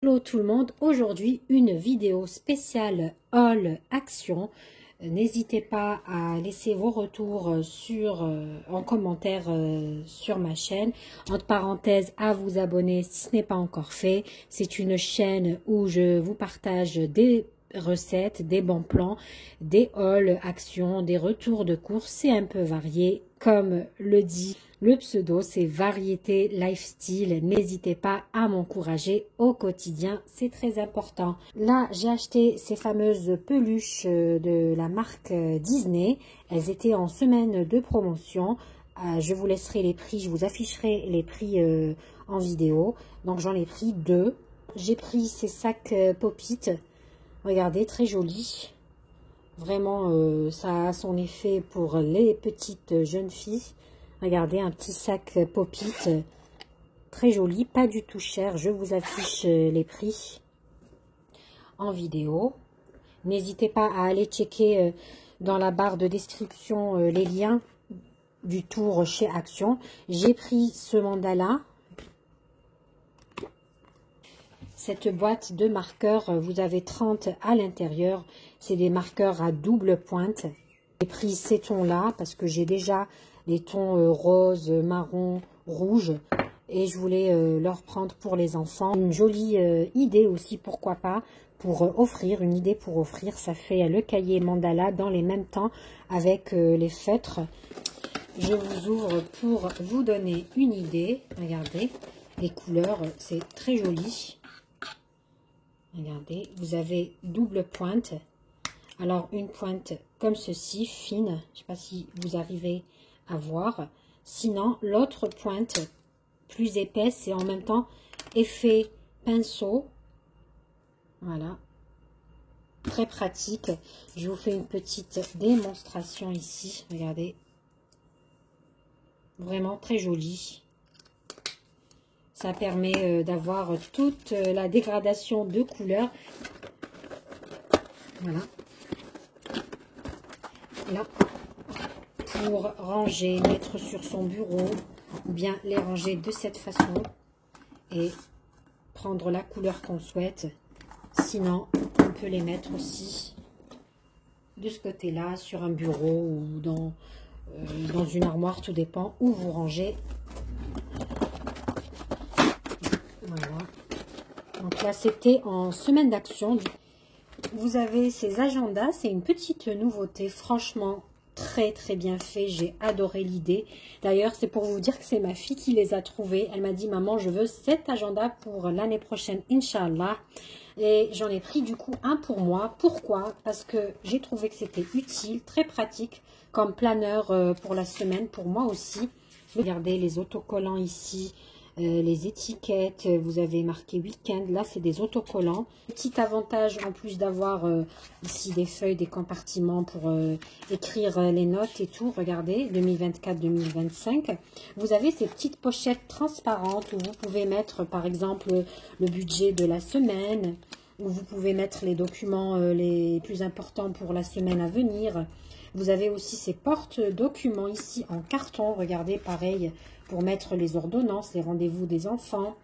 Hello tout le monde, aujourd'hui une vidéo spéciale haul action. N'hésitez pas à laisser vos retours en commentaire sur ma chaîne. Entre parenthèses, à vous abonner si ce n'est pas encore fait. C'est une chaîne où je vous partage des recettes, des bons plans, des hauls actions, des retours de course. C'est un peu varié, comme le dit le pseudo, c'est variété lifestyle. N'hésitez pas à m'encourager au quotidien, c'est très important. Là, j'ai acheté ces fameuses peluches de la marque Disney. Elles étaient en semaine de promotion. Je vous laisserai les prix, je vous afficherai les prix en vidéo. Donc j'en ai pris deux. J'ai pris ces sacs Pop-it. Regardez, très jolis. Vraiment, ça a son effet pour les petites jeunes filles. Regardez, un petit sac Pop-it, très joli, pas du tout cher. Je vous affiche les prix en vidéo. N'hésitez pas à aller checker dans la barre de description les liens du tour chez Action. J'ai pris ce mandala. Cette boîte de marqueurs, vous avez 30 à l'intérieur. C'est des marqueurs à double pointe. J'ai pris ces tons-là parce que j'ai déjà les tons rose, marron, rouge. Et je voulais leur prendre pour les enfants. Une jolie idée aussi, pourquoi pas, pour offrir. Une idée pour offrir. Ça fait le cahier mandala dans les mêmes temps avec les feutres. Je vous ouvre pour vous donner une idée. Regardez, les couleurs, c'est très joli. Regardez, vous avez double pointe. Alors, une pointe comme ceci, fine. Je ne sais pas si vous arrivez à voir. Sinon, l'autre pointe plus épaisse et en même temps effet pinceau. Voilà. Très pratique. Je vous fais une petite démonstration ici. Regardez. Vraiment très joli. Ça permet d'avoir toute la dégradation de couleurs. Voilà. Là, pour ranger, mettre sur son bureau, ou bien les ranger de cette façon et prendre la couleur qu'on souhaite. Sinon, on peut les mettre aussi de ce côté-là, sur un bureau ou dans une armoire, tout dépend où vous rangez. Voilà. Donc là, c'était en semaine d'action. Vous avez ces agendas, c'est une petite nouveauté, franchement très bien fait, j'ai adoré l'idée. D'ailleurs, c'est pour vous dire que c'est ma fille qui les a trouvés. Elle m'a dit, maman, je veux cet agenda pour l'année prochaine, Inch'Allah. Et j'en ai pris du coup un pour moi. Pourquoi? Parce que j'ai trouvé que c'était utile, très pratique, comme planeur pour la semaine, pour moi aussi. Regardez les autocollants ici. Les étiquettes, vous avez marqué week-end, là c'est des autocollants. Petit avantage en plus d'avoir ici des feuilles, des compartiments pour écrire les notes et tout, regardez, 2024-2025. Vous avez ces petites pochettes transparentes où vous pouvez mettre par exemple le budget de la semaine, où vous pouvez mettre les documents les plus importants pour la semaine à venir. Vous avez aussi ces porte-documents ici en carton, regardez, pareil, pour mettre les ordonnances, les rendez-vous des enfants,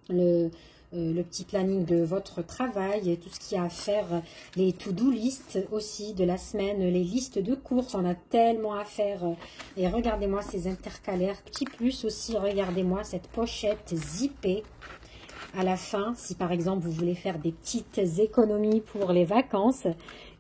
le petit planning de votre travail, et tout ce qu'il y a à faire, les to-do list aussi de la semaine, les listes de courses, on a tellement à faire. Et regardez-moi ces intercalaires, petit plus aussi, regardez-moi cette pochette zippée. À la fin, si par exemple vous voulez faire des petites économies pour les vacances,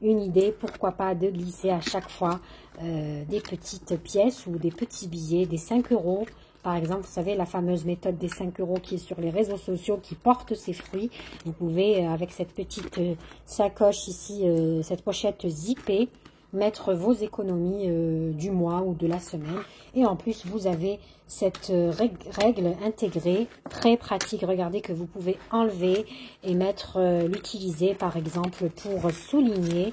une idée, pourquoi pas de glisser à chaque fois des petites pièces ou des petits billets, des 5 €. Par exemple, vous savez, la fameuse méthode des 5 € qui est sur les réseaux sociaux, qui porte ses fruits. Vous pouvez, avec cette petite sacoche ici, cette pochette zippée, mettre vos économies du mois ou de la semaine. Et en plus, vous avez cette règle intégrée, très pratique. Regardez que vous pouvez enlever et mettre, l'utiliser par exemple pour souligner.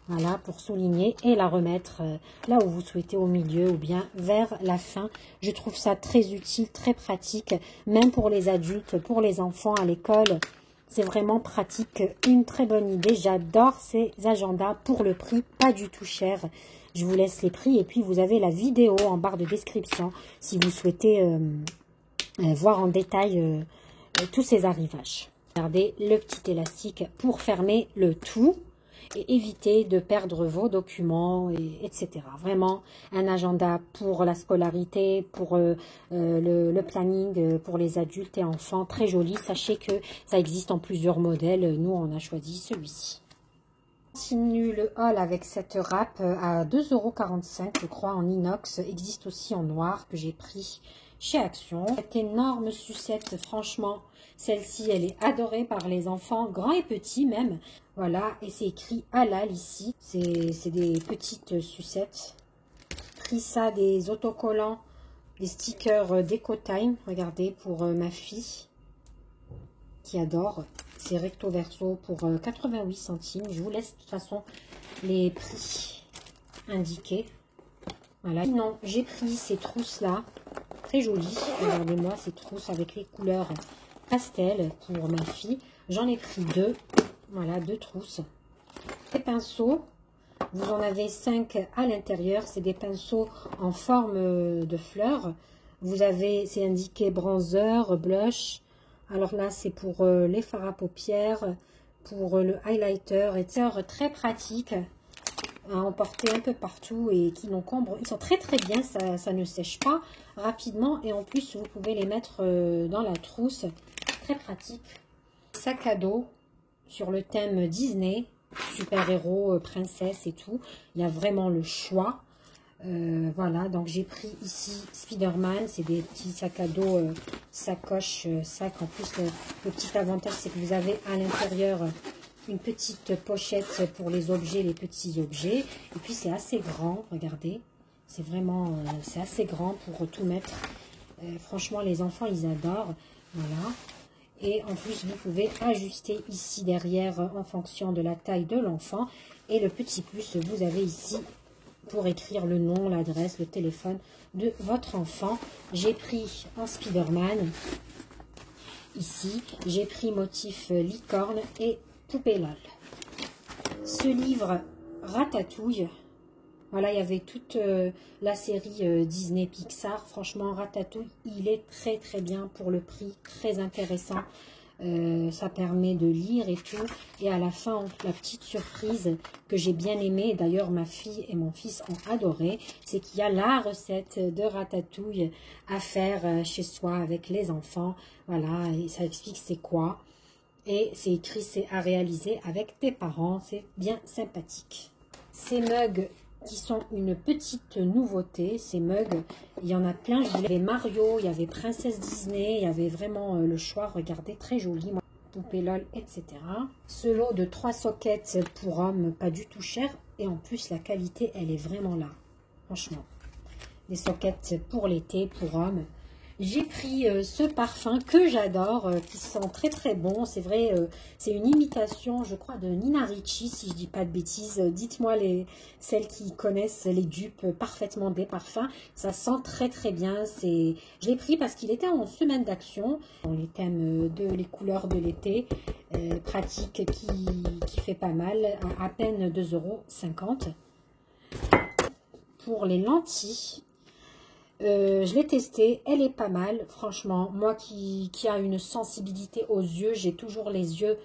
Voilà, pour souligner et la remettre là où vous souhaitez, au milieu ou bien vers la fin. Je trouve ça très utile, très pratique, même pour les adultes, pour les enfants à l'école. C'est vraiment pratique, une très bonne idée. J'adore ces agendas pour le prix, pas du tout cher. Je vous laisse les prix et puis vous avez la vidéo en barre de description si vous souhaitez voir en détail tous ces arrivages. Regardez le petit élastique pour fermer le tout et éviter de perdre vos documents, etc. Vraiment un agenda pour la scolarité, pour le planning pour les adultes et enfants. Très joli. Sachez que ça existe en plusieurs modèles. Nous, on a choisi celui-ci. Continue le haul avec cette râpe à 2,45 €, je crois, en inox. Existe aussi en noir que j'ai pris chez Action. Cette énorme sucette, franchement, celle-ci, elle est adorée par les enfants, grands et petits même. Voilà, et c'est écrit halal ici. C'est des petites sucettes. Pris ça, des autocollants, des stickers DecoTime. Regardez, pour ma fille qui adore. C'est recto verso pour 88 centimes. Je vous laisse de toute façon les prix indiqués. Voilà. Sinon, j'ai pris ces trousses-là. Très jolies. Regardez-moi ces trousses avec les couleurs pastel pour ma fille. J'en ai pris deux. Voilà, deux trousses. Des pinceaux. Vous en avez 5 à l'intérieur. C'est des pinceaux en forme de fleurs. Vous avez, c'est indiqué bronzer, blush. Alors là, c'est pour les fards à paupières, pour le highlighter, et très pratique à emporter un peu partout et qui n'encombrent. Ils sont très très bien, ça ne sèche pas rapidement et en plus vous pouvez les mettre dans la trousse. Très pratique. Sac à dos sur le thème Disney, super-héros, princesse et tout. Il y a vraiment le choix. Voilà, donc j'ai pris ici Spider-Man, c'est des petits sacs à dos, sacoche, sac. En plus, le petit avantage, c'est que vous avez à l'intérieur une petite pochette pour les objets, les petits objets. Et puis, c'est assez grand, regardez. C'est vraiment, c'est assez grand pour tout mettre. Franchement, les enfants, ils adorent. Voilà. Et en plus, vous pouvez ajuster ici derrière en fonction de la taille de l'enfant. Et le petit plus, vous avez ici pour écrire le nom, l'adresse, le téléphone de votre enfant. J'ai pris un Spider-Man. Ici, j'ai pris motif licorne et poupée LOL. Ce livre Ratatouille. Voilà, il y avait toute la série Disney Pixar. Franchement, Ratatouille, il est très très bien pour le prix, très intéressant. Ça permet de lire et tout. Et à la fin, la petite surprise que j'ai bien aimée, d'ailleurs ma fille et mon fils ont adoré, c'est qu'il y a la recette de ratatouille à faire chez soi avec les enfants. Voilà, et ça explique c'est quoi. Et c'est écrit, c'est à réaliser avec tes parents. C'est bien sympathique. Ces mugs qui sont une petite nouveauté, ces mugs, il y en a plein. Il y avait Mario, il y avait Princesse Disney, il y avait vraiment le choix. Regardez, très joli, poupée LOL, etc. Ce lot de 3 sockets pour hommes, pas du tout cher, et en plus la qualité, elle est vraiment là, franchement. Des sockets pour l'été, pour hommes. J'ai pris ce parfum que j'adore, qui sent très très bon. C'est vrai, c'est une imitation, je crois, de Nina Ricci, si je dis pas de bêtises. Dites-moi celles qui connaissent les dupes parfaitement des parfums. Ça sent très très bien. Je l'ai pris parce qu'il était en semaine d'action. Dans les thèmes les couleurs de l'été, pratique qui fait pas mal, à peine 2,50 €. Pour les lentilles, je l'ai testée, elle est pas mal, franchement. Moi qui a une sensibilité aux yeux, j'ai toujours les yeux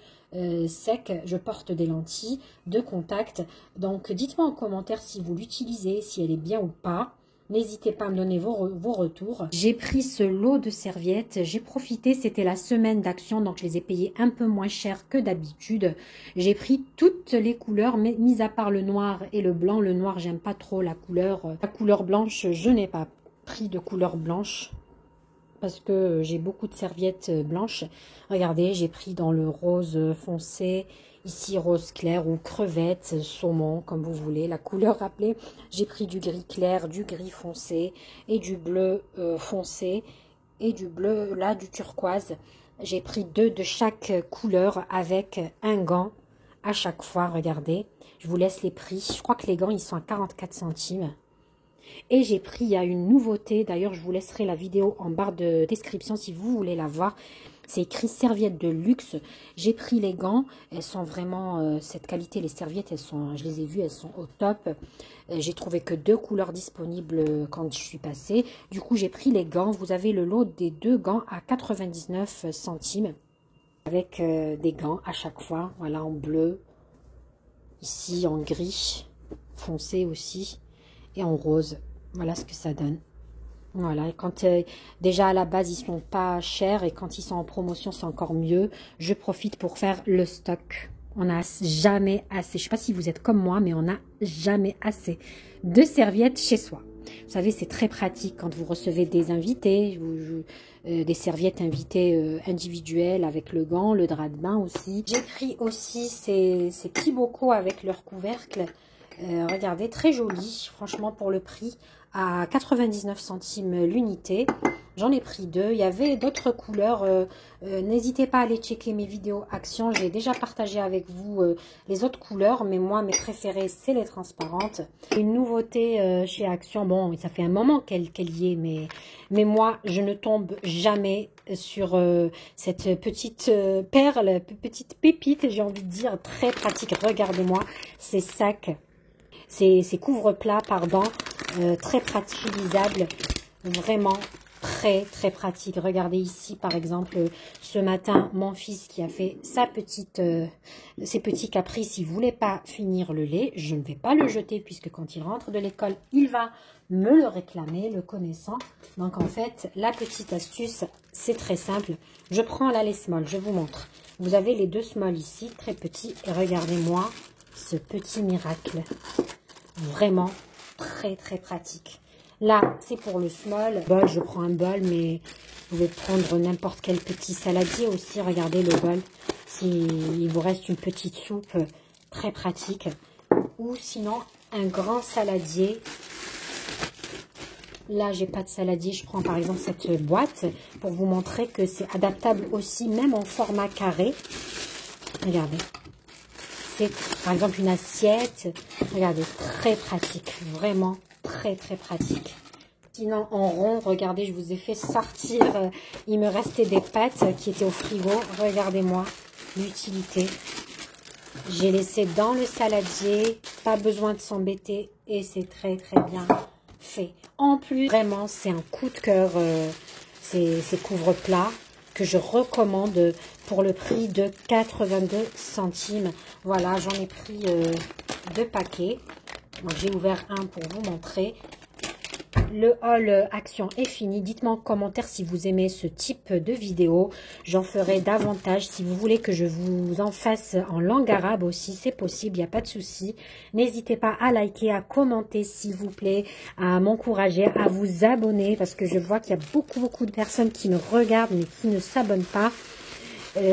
secs, je porte des lentilles de contact. Donc dites-moi en commentaire si vous l'utilisez, si elle est bien ou pas. N'hésitez pas à me donner vos retours. J'ai pris ce lot de serviettes, j'ai profité, c'était la semaine d'action, donc je les ai payées un peu moins cher que d'habitude. J'ai pris toutes les couleurs, mais mis à part le noir et le blanc. Le noir, j'aime pas trop la couleur. La couleur blanche, je n'ai pas pris de couleur blanche parce que j'ai beaucoup de serviettes blanches. Regardez, j'ai pris dans le rose foncé, ici rose clair ou crevette, saumon, comme vous voulez, la couleur rappelée. J'ai pris du gris clair, du gris foncé et du bleu foncé et du bleu, là, du turquoise. J'ai pris 2 de chaque couleur avec un gant à chaque fois. Regardez, je vous laisse les prix. Je crois que les gants, ils sont à 44 centimes. Et j'ai pris, il y a une nouveauté, d'ailleurs je vous laisserai la vidéo en barre de description si vous voulez la voir. C'est écrit serviettes de luxe. J'ai pris les gants, elles sont vraiment cette qualité, les serviettes, je les ai vues, elles sont au top. J'ai trouvé que 2 couleurs disponibles quand je suis passée. Du coup j'ai pris les gants, vous avez le lot des 2 gants à 99 centimes. avec des gants à chaque fois. Voilà, en bleu, ici en gris foncé aussi et en rose. Voilà ce que ça donne. Voilà, et quand déjà à la base ils sont pas chers et quand ils sont en promotion c'est encore mieux. Je profite pour faire le stock. On n'a jamais assez, je sais pas si vous êtes comme moi, mais on n'a jamais assez de serviettes chez soi. Vous savez, c'est très pratique quand vous recevez des invités, des serviettes invitées individuelles avec le gant, le drap de bain aussi. J'ai pris aussi ces petits bocaux avec leur couvercle. Regardez, très joli, franchement pour le prix, à 99 centimes l'unité. J'en ai pris 2. Il y avait d'autres couleurs. N'hésitez pas à aller checker mes vidéos Action. J'ai déjà partagé avec vous les autres couleurs, mais moi, mes préférées, c'est les transparentes. Une nouveauté chez Action, bon, ça fait un moment qu'elle y est, mais moi, je ne tombe jamais sur cette petite perle, petite pépite, j'ai envie de dire, très pratique. Regardez-moi ces sacs. Ces couvre-plats, pardon, très utilisables, vraiment très très pratique. Regardez ici par exemple, ce matin, mon fils qui a fait ses petits caprices, il voulait pas finir le lait. Je ne vais pas le jeter puisque quand il rentre de l'école, il va me le réclamer, le connaissant. Donc en fait, la petite astuce, c'est très simple. Je prends la lait small, je vous montre. Vous avez les 2 small ici, très petits, et regardez-moi ce petit miracle. Vraiment très très pratique. Là, c'est pour le small. Bol, je prends un bol, mais vous pouvez prendre n'importe quel petit saladier aussi. Regardez le bol. S'il vous reste une petite soupe, très pratique. Ou sinon, un grand saladier. Là, j'ai pas de saladier. Je prends par exemple cette boîte pour vous montrer que c'est adaptable aussi, même en format carré. Regardez. C'est par exemple une assiette. Regardez, très pratique, vraiment très très pratique. Sinon en rond, regardez, je vous ai fait sortir, il me restait des pâtes qui étaient au frigo. Regardez-moi l'utilité. J'ai laissé dans le saladier, pas besoin de s'embêter et c'est très très bien fait. En plus, vraiment, c'est un coup de cœur, ces couvre-plats que je recommande pour le prix de 82 centimes. Voilà, j'en ai pris 2 paquets. Donc j'ai ouvert un pour vous montrer. Le haul Action est fini. Dites-moi en commentaire si vous aimez ce type de vidéo. J'en ferai davantage. Si vous voulez que je vous en fasse en langue arabe aussi, c'est possible, il n'y a pas de souci. N'hésitez pas à liker, à commenter s'il vous plaît, à m'encourager, à vous abonner parce que je vois qu'il y a beaucoup de personnes qui me regardent mais qui ne s'abonnent pas.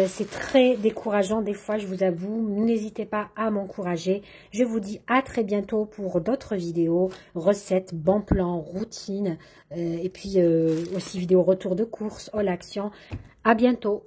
C'est très décourageant des fois, je vous avoue. N'hésitez pas à m'encourager. Je vous dis à très bientôt pour d'autres vidéos, recettes, bons plans, routines, et puis aussi vidéos retour de course, haul Action. À bientôt.